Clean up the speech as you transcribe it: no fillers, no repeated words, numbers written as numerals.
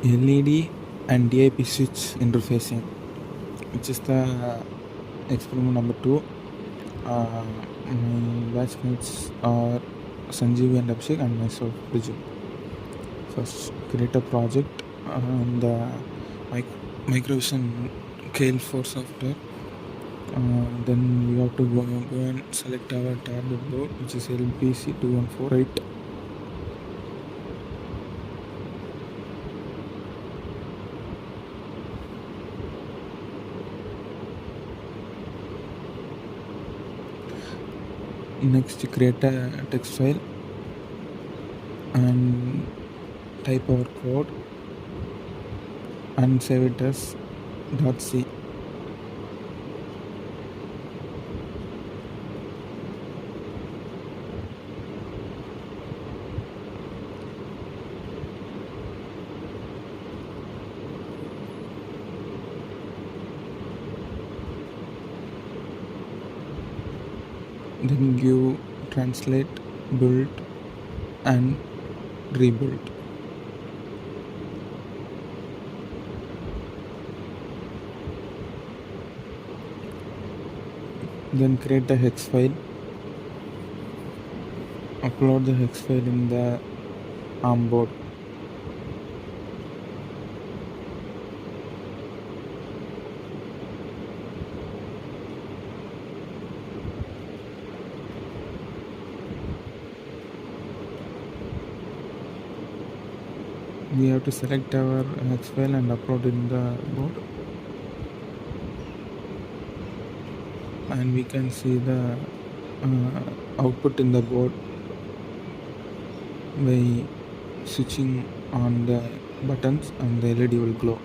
LED and DIP switch interfacing, which is the experiment number 2. My batchmates are Sanjeev and Abhishek and myself, Vijay. First, create a project and the Microvision KL4 software. Then we have to go and select our target board, which is LPC2148. Next, create a text file and type our code and save it as .c. Then give translate, build and rebuild. Then create the hex file, upload the hex file in the ARM board. We have to select our hex file and upload in the board, and we can see the output in the board by switching on the buttons and the LED will glow.